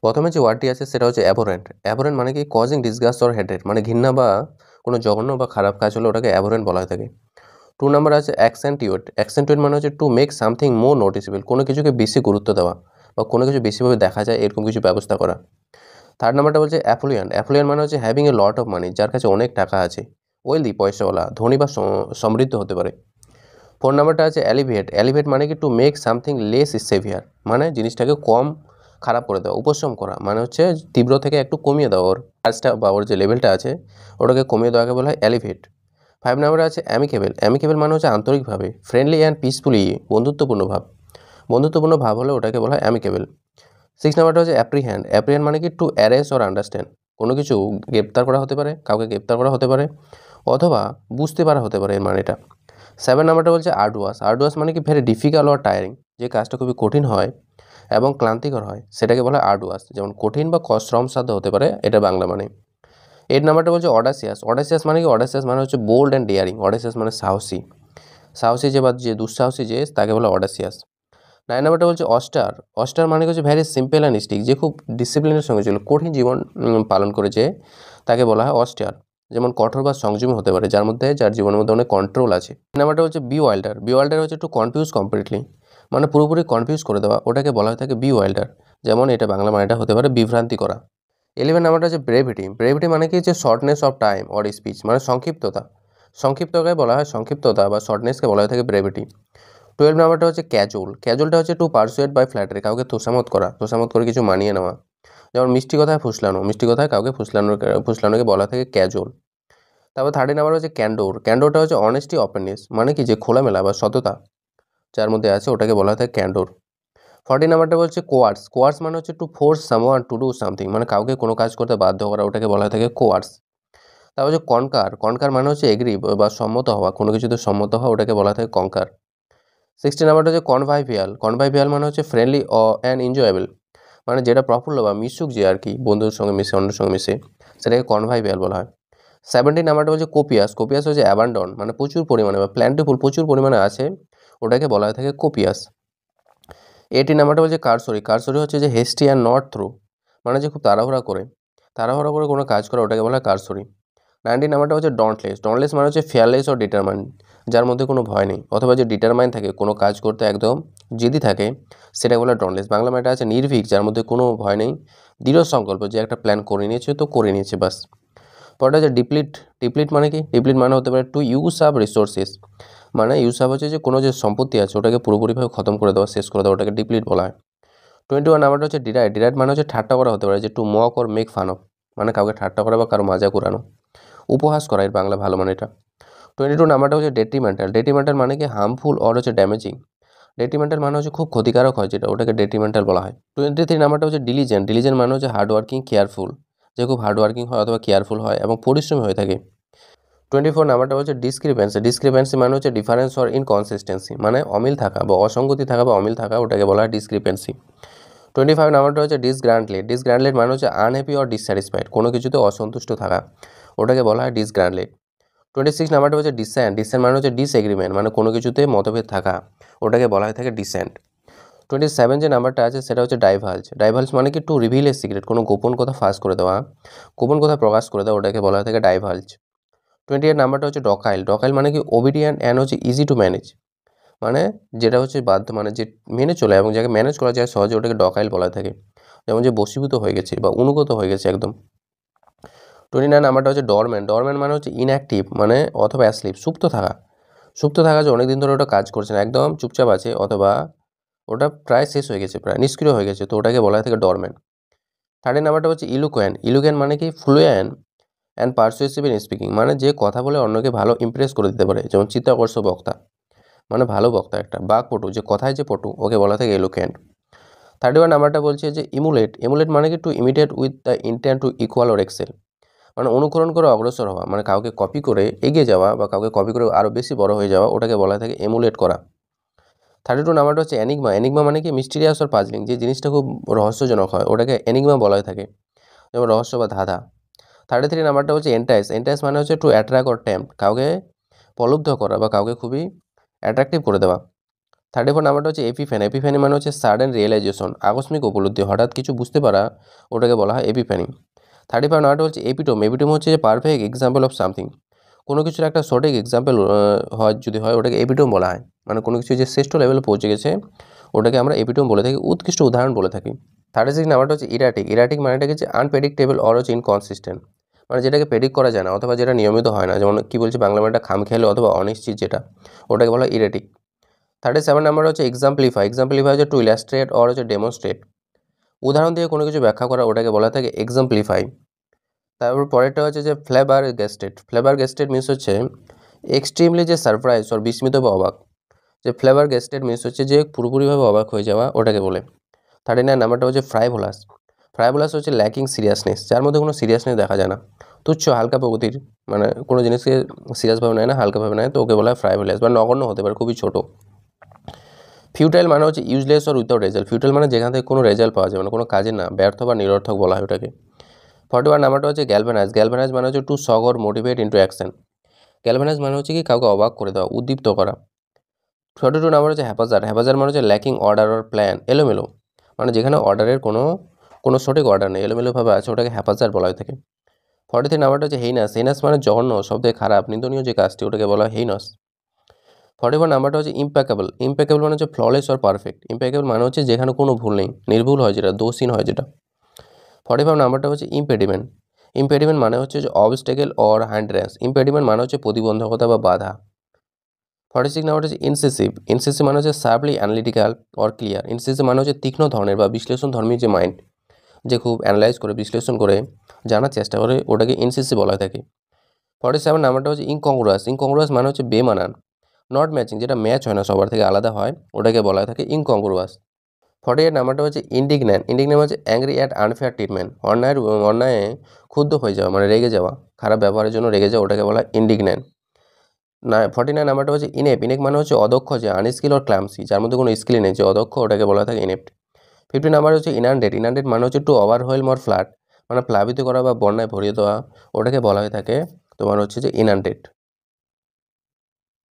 প্রথমে যে ওয়ার্ডটি আছে সেটা হচ্ছে অ্যাবোরেন্ট। অ্যাবোরেন্ট মানে কি কজিং ডিসগাস্ট অর হেডেড, মানে ঘৃণা বা কোনো জঘন্য বা খারাপ কাজ হলে ওটাকে অ্যাবোরেন্ট বলা হয়ে থাকে। 2 নাম্বার আছে অ্যাকসেন্টিউট। অ্যাকসেন্টিউট মানে হচ্ছে two make something more noticeable, কোনো কিছুকে বেশি গুরুত্ব দেওয়া বা কোনো কিছু বেশিভাবে দেখা যায় এরকম কিছু ব্যবস্থা করা। 3 নাম্বারটা বলছে অ্যাফ্লুয়েন্ট। অ্যাফ্লুয়েন্ট মানে হচ্ছে having a lot of money, যার কাছে অনেক টাকা আছে। ওয়েলদি পয়সাওয়ালা, ধনী বা সমৃদ্ধ হতে পারে। 4 নাম্বারটা আছে অ্যালিভিয়েট। অ্যালিভিয়েট মানে কি to make something less severe, মানে জিনিসটাকে কম খারাপ করে দেওয়া, উপশম করা, মানে হচ্ছে তীব্র থেকে একটু কমিয়ে দেওয়া, ওর কাজটা বা ওর যে লেভেলটা আছে ওটাকে কমিয়ে দেওয়াকে বলা হয় অ্যালিভিয়েট। 5 নাম্বারে আছে অ্যামিকেবল। অ্যামিকেবল মানে হচ্ছে আন্তরিকভাবে, ফ্রেন্ডলি অ্যান্ড পিসফুলি, বন্ধুত্বপূর্ণ ভাব। বন্ধুত্বপূর্ণ ভাব হলে ওটাকে বলা হয় অ্যামিকেবল। 6 নাম্বারটা হচ্ছে অ্যাপ্রিহ্যান্ড। অ্যাপ্রিহ্যান্ড মানে কি টু অ্যারেস্ট অর আন্ডারস্ট্যান্ড, কোনো কিছু গ্রেপ্তার করা হতে পারে, কাউকে গ্রেপ্তার করা হতে পারে অথবা বুঝতে পারা হতে পারে এর মানেটা। 7 নাম্বারটা বলছে আর্ডুয়াস। আর্ডুয়াস মানে কি ভেরি ডিফিকাল্ট অর টায়ারিং, যে কাজটা খুবই কঠিন হয় এবং ক্লান্তিকর হয় সেটাকে বলা হয় আর্ডুয়াস, যেমন কঠিন বা শ্রমসাধ্য হতে পারে, এটা বাংলা মানে। 8 নাম্বারটা বলছে অডাসিয়াস। অডাসিয়াস মানে কি অডাসিয়াস মানে হচ্ছে বোল্ড অ্যান্ড ডেয়ারিং। অডাসিয়াস মানে সাহসী, সাহসী যে বা যে দুঃসাহসী যে তাকে বলা অডাসিয়াস। 9 নাম্বারটা বলছে অস্টার। অস্টার মানে হচ্ছে ভ্যারি সিম্পল অ্যান্ড স্টিক, যে খুব ডিসিপ্লিনের সঙ্গে ছিল, কঠিন জীবন পালন করেছে, তাকে বলা হয় অস্টার। যেমন কঠোর বা সংযমী হতে পারে, যার জীবনের মধ্যে অনেক কন্ট্রোল আছে। নাম্বারটা হচ্ছে বি ওয়াইল্ডার। বি ওয়াইল্ডার হচ্ছে টু কনফিউজ কমপ্লিটলি, মানে পুরোপুরি কনফিউজ করে দেওয়া, ওটাকে বলা হয়ে থাকে বি ওয়াইল্ডার। যেমন এটা বাংলা মানেটা হতে পারে বিভ্রান্তি করা। 11 নাম্বারটা হচ্ছে ব্রেভিটি। ব্রেভিটি মানে কি যে shortness of time or speech, মানে সংক্ষিপ্ততা। সংক্ষিপ্তকে বলা হয় সংক্ষিপ্ততা বা শর্টনেসকে বলা হয়ে থাকে ব্রেভিটি। 12 নাম্বারটা হচ্ছে ক্যাজুয়াল। ক্যাজুয়ালটা হচ্ছে টু পারসুয়েট বাই ফ্ল্যাটারি, কাউকে তোষামত করা, তোষামত করে কিছু মানিয়ে নেওয়া। যেমন মিষ্টি কথায় ফুসলানো, মিষ্টি কথায় কাউকে ফুসলানোকে বলা থাকে ক্যাজুয়াল। তারপর 13 নাম্বার হচ্ছে ক্যান্ডোর। ক্যান্ডোরটা হচ্ছে অনেস্টি অপেননেস, মানে কি যে খোলামেলা বা সততা যার মধ্যে আছে ওটাকে বলা থাকে ক্যান্ডোর। 14 নাম্বারটা বলছে কোয়ার্স। কোয়ার্স মানে হচ্ছে to force someone to do something, মানে কাউকে কোনো কাজ করতে বাধ্য করা, ওটাকে বলা থাকে কোয়ার্স। তারপর হচ্ছে কনকার। কনকার মানে হচ্ছে এগ্রি বা সম্মত হওয়া, কোনো কিছুতে সম্মত হওয়া, ওটাকে বলা থাকে কনকার। 16 নাম্বারটা হচ্ছে কনভাইভিয়াল। কনভাইভিয়াল মানে হচ্ছে ফ্রেন্ডলি অ্যান্ড এনজয়েবল, মানে যেটা প্রফুল্ল বা মিশুক যে আর কি, বন্ধুর সঙ্গে মিশে অন্যের সঙ্গে মিশে, সেটাকে কনভাইভিয়াল বলা হয়। 17 নাম্বারটা হচ্ছে কোপিয়াস। কোপিয়াস হচ্ছে অ্যাবান্ডন, মানে প্রচুর পরিমাণে বা প্ল্যান্টিফুল, প্রচুর পরিমাণে আছে, ওটাকে বলা হয়ে থাকে কোপিয়াস। 18 নাম্বারটা বলছে কারসরি। কারসরি হচ্ছে যে হেস্টি অ্যান্ড নট থ্রু, মানে যে খুব তাড়াহুড়া করে কোনো কাজ করা, ওটাকে বলা হয় কারসরি। 19 নাম্বারটা হচ্ছে ডন্টলেস। ডন্টলেস মানে হচ্ছে ফিয়ারলেস ও ডিটারমাইন্ড, যার মধ্যে কোনো ভয় নেই অথবা যে ডিটারমাইন্ড থাকে, কোনো কাজ করতে একদম জেদি থাকে, সেটাকে বলা ডন্টলেস। বাংলা মানে আছে নির্ভীক, যার মধ্যে কোনো ভয় নেই, দৃঢ় সংকল্প, যে একটা প্ল্যান করে নিয়েছে তো করে নিয়েছে বাস। পরটা হচ্ছে ডিপ্লিট। ডিপ্লিট মানে কি? ডিপ্লিট মানে হতে পারে টু ইউজ আপ রিসোর্সেস, মানে ইউজ আপ হচ্ছে যে কোনো যে সম্পত্তি আছে ওটাকে পুরোপুরিভাবে খতম করে দেওয়া, শেষ করে দেওয়া, ওটাকে ডিপ্লিট বলা হয়। 21 নাম্বারটা হচ্ছে ডিরাইট। ডিরাইট মানে হচ্ছে ঠাট্টা করা হতে পারে, যে two mock or make fun of, মানে কাউকে ঠাট্টা করা বা কারো মজা উড়ানো, উপহাস করা, এর বাংলা ভালো মানে এটা। 22 নাম্বারটা হচ্ছে ডেট্রিমেন্টাল। ডেট্রিমেন্টাল মানে কি হার্মফুল অর হচ্ছে ড্যামেজিং। ডেট্রিমেন্টাল মানে হচ্ছে খুব ক্ষতিকারক হয় যেটা, ওটাকে ডেট্রিমেন্টাল বলা হয়। 23 নাম্বারটা হচ্ছে ডিলিজেন্ট। ডিলিজেন্ট মানে হচ্ছে হার্ডওয়ার্কিং, কেয়ারফুল, যে খুব হার্ডওয়ার্কিং হয় অথবা কেয়ারফুল হয় এবং পরিশ্রমী হয়ে থাকে। 24 নাম্বারটা হচ্ছে ডিসক্রিপেন্সি। ডিসক্রিপেন্সি মানে হচ্ছে ডিফারেন্স অর ইনকনসিস্টেন্সি, মানে অমিল থাকা বা অসঙ্গতি থাকা বা অমিল থাকা, ওটাকে বলা হয় ডিসক্রিপেন্সি। 25 নাম্বারটা হচ্ছে ডিসগ্রান্টলেট। ডিসগ্রান্টলেট মানে হচ্ছে আনহ্যাপি অর ডিসস্যাটিসফাইড, কোনো কিছুতে অসন্তুষ্ট থাকা, ওটাকে বলা হয় ডিসগ্রান্টলেট। 26 নাম্বারটা হচ্ছে ডিসেন্ট। ডিসেন্ট মানে হচ্ছে ডিসএগ্রিমেন্ট, মানে কোনো কিছুতে মতভেদ থাকা, ওটাকে বলা হয় থাকে ডিসেন্ট। 27 যে নাম্বারটা আছে সেটা হচ্ছে ডাইভালজ। ডাইভালজ মানে কি টু রিভিল এ সিক্রেট, কোনো গোপন কথা ফাঁস করে দেওয়া, গোপন কথা প্রকাশ করে দেওয়া, ওটাকে বলা হয় থাকে ডাইভালজ। 28 নাম্বারটা হচ্ছে ডকাইল। ডকাইল মানে কি ওবিডিয়েন্ট অ্যান্ড হচ্ছে ইজি টু ম্যানেজ, মানে যেটা হচ্ছে বাধ্য, মানে যে মেনে চলে এবং যাকে ম্যানেজ করা যায় সহজে, ওটাকে ডকাইল বলা থাকে, যেমন যে বশীভূত হয়ে গেছে বা অনুগত হয়ে গেছে একদম। 29 নাম্বারটা হচ্ছে ডরম্যান। ডরম্যান মানে হচ্ছে ইনঅ্যাক্টিভ, মানে অথবা অ্যাসলিপ, সুপ্ত থাকা। সুপ্ত থাকা যে অনেকদিন ধরে ওটা কাজ করছে না, একদম চুপচাপ আছে, অথবা ওটা প্রায় শেষ হয়ে গেছে, প্রায় নিষ্ক্রিয় হয়ে গেছে, তো ওটাকে বলা হয় থাকে ডরম্যান। 30 নাম্বারটা হচ্ছে ইলুকোয়েন। ইলুকোয়েন মানে কি ফ্লুয়েন্ট অ্যান্ড পারসুয়েসিভ ইন স্পিকিং, মানে যে কথা বলে অন্যকে ভালো ইমপ্রেস করে দিতে পারে, যেমন চিত্তাকর্ষক বক্তা, মানে ভালো বক্তা একটা, বাকপটু, যে কথায় যে পটু, ওকে বলা থাকে এলোকুয়েন্ট। 31 নাম্বারটা বলছে যে ইমুলেট। ইমুলেট মানে কি to imitate with the intent to equal or excel, মানে অনুকরণ করে অগ্রসর হওয়া, মানে কাউকে কপি করে এগিয়ে যাওয়া বা কাউকে কপি করে আরও বেশি বড় হয়ে যাওয়া, ওটাকে বলা থাকে এমুলেট করা। 32 নাম্বারটা হচ্ছে অ্যানিগমা। অ্যানিগমা মানে কি মিস্টিরিয়াস অর পাজলিং, যে জিনিসটা খুব রহস্যজনক হয়, ওটাকে অ্যানিগমা বলা হয়ে থাকে, যেমন রহস্য বা ধাঁধা। 33 নাম্বারটা হচ্ছে এন্টাইস। এন্টাইস মানে হচ্ছে টু অ্যাট্রাক্ট অর টেম্পট, কাউকে প্রলুব্ধ করা বা কাউকে খুবই অ্যাট্রাকটিভ করে দেওয়া। 34 নাম্বারটা হচ্ছে এপিফ্যানি। এপিফ্যানি মানে হচ্ছে সাডেন রিয়েলাইজেশন, আকস্মিক উপলব্ধি, হঠাৎ কিছু বুঝতে পারা, ওটাকে বলা হয় এপিফ্যানি। 35 নাম্বারটা হচ্ছে এপিটোম। এপিটোম হচ্ছে যে পারফেক্ট এক্সাম্পল অফ সামথিং, কোনো কিছুর একটা সঠিক এক্সাম্পল যদি হয় ওটাকে এপিটোম বলা হয়, মানে কোনো কিছু যে শ্রেষ্ঠ লেভেলে পৌঁছে গেছে ওটাকে আমরা এপিটোম বলে থাকি, উৎকৃষ্ট উদাহরণ বলে থাকি। 36 নাম্বারটা হচ্ছে ইরাটিক। ইরাটিক মানেটা হচ্ছে আনপ্রেডিক্টেবল অর হচ্ছে ইনকনসিস্টেন্ট, মানে যেটাকে প্রেডিক্ট করা যায় না অথবা যেটা নিয়মিত হয় না, যেমন কি বলছি বাংলা মানেটা খামখেয়ালি অথবা অনিশ্চিত, যেটা ওটাকে বলা হয় ইরেটিক। 37 নাম্বার হচ্ছে এক্সাম্পলিফাই। এক্সাম্পলিফাই হচ্ছে টু ইলাস্ট্রেট অর হচ্ছে ডেমনস্ট্রেট, উদাহরণ দিয়ে কোনো কিছু ব্যাখ্যা করা, ওটাকে বলা থাকে এক্সাম্পলিফাই। তারপর পরেরটা হচ্ছে যে ফ্লেভার গেস্টেড। ফ্লেভার গেস্টেড মিনস হচ্ছে এক্সট্রিমলি যে সারপ্রাইজ ওর বিস্মিত বা অবাক, যে ফ্লেভার গেস্টেড মিনস হচ্ছে যে পুরোপুরিভাবে অবাক হয়ে যাওয়া, ওটাকে বলে। 39 নাম্বারটা হচ্ছে ফ্রাইভোলাস। ফ্রাইভোলাস হচ্ছে ল্যাকিং সিরিয়াসনেস, যার মধ্যে কোনো সিরিয়াসনেস দেখা যায় না, তুচ্ছ হালকা প্রকৃতির, মানে কোনো জিনিসকে সিরিয়াসভাবে নেয় না, হালকাভাবে নেয়, তো ওকে বলা হয় ফ্রাইভোলাস, বা নগণ্য হতে পারে, খুবই ছোটো। ফিউটাইল মানে হচ্ছে useless or without result. Futile মানে যেখান থেকে কোনো রেজাল্ট পাওয়া যাবে না, কোনো কাজে না, ব্যর্থ বা নিরর্থক বলা হয় ওটাকে। 41 নাম্বারটা হচ্ছে গ্যালভানাইজ। গ্যালভানাইজ মানে হচ্ছে to shock or motivate into action. Galvanize মানে হচ্ছে কি কাউকে অবাক করে দেওয়া, উদ্দীপ্ত করা। 42 নাম্বার হচ্ছে হ্যাপাজার। হ্যাপাজার মানে হচ্ছে ল্যাকিং অর্ডার অর প্ল্যান, এলোমেলো, মানে যেখানে অর্ডারের কোনো সঠিক অর্ডার নেই, এলোমেলোভাবে আছে, ওটাকে হ্যাপাজার বলা হয়ে থাকে। 43 নাম্বারটা হচ্ছে হেইনাস। হেইনাস মানে জঘন্য, সবথেকে খারাপ, নিন্দনীয় যে কাজটি, ওটাকে বলা হয় হেইনাস। 44 নাম্বারটা হচ্ছে ইম্প্যাকেবল। ইম্প্যাকেবল মানে হচ্ছে ফ্ললেস অর পারফেক্ট। ইম্প্যাকেবল মানে হচ্ছে যেখানে কোনো ভুল নেই, নির্ভুল হয় যেটা, দোষহীন হয় যেটা। 45 নাম্বারটা হচ্ছে ইম্পেডিমেন্ট। ইম্পেডিমেন্ট মানে হচ্ছে যে অবস্টেকেল অর হ্যান্ড্রেন্স। ইম্পেডিমেন্ট মানে হচ্ছে প্রতিবন্ধকতা বা বাধা। 46 নাম্বারটা হচ্ছে ইনসেসিভ। ইনসেসিভ মানে হচ্ছে শার্পলি অ্যানালিটিক্যাল অর ক্লিয়ার। ইনসেসিভ মানে হচ্ছে তীক্ষ্ণ ধরনের বা বিশ্লেষণ ধর্মী যে মাইন্ড, যে খুব অ্যানালাইজ করে বিশ্লেষণ করে জানার চেষ্টা করে, ওটাকে ইনসেসিভ বলা হয়ে থাকে। 47 নাম্বারটা হচ্ছে ইনকংগ্রুয়াস। ইনকংগ্রুয়াস মানে হচ্ছে বেমানান, নট ম্যাচিং, যেটা ম্যাচ হয় না, সবার থেকে আলাদা হয়, ওটাকে বলা হয়ে থাকে ইনকংগ্রুয়াস। 48 নাম্বারটা হচ্ছে ইন্ডিগন্যান্ট। ইন্ডিগন্যান্ট হচ্ছে অ্যাংরি অ্যাট আনফেয়ার ট্রিটমেন্ট, অন্যায়ে ক্ষুব্ধ হয়ে যাওয়া, মানে রেগে যাওয়া, খারাপ ব্যবহারের জন্য রেগে যাওয়া, ওটাকে বলা হয় ইন্ডিগন্যান্ট। 49 নাম্বারটা হচ্ছে ইনেপ। ইনেপ মানে হচ্ছে অদক্ষ, যে আনস্কিল অর ক্লামসি, যার মধ্যে কোনো স্কিল নেই, যে অদক্ষ, ওটাকে বলা থাকে ইনেপ্ট। 50 নাম্বার হচ্ছে ইনান্ডেড। ইনান্ডেড মানে হচ্ছে টু ওভারওয়েলম অর ফ্লাড, মানে প্লাবিত করা বা বন্যায় ভরিয়ে দেওয়া, ওটাকে বলা হয়ে থাকে তোমার হচ্ছে যে ইনান্ডেড।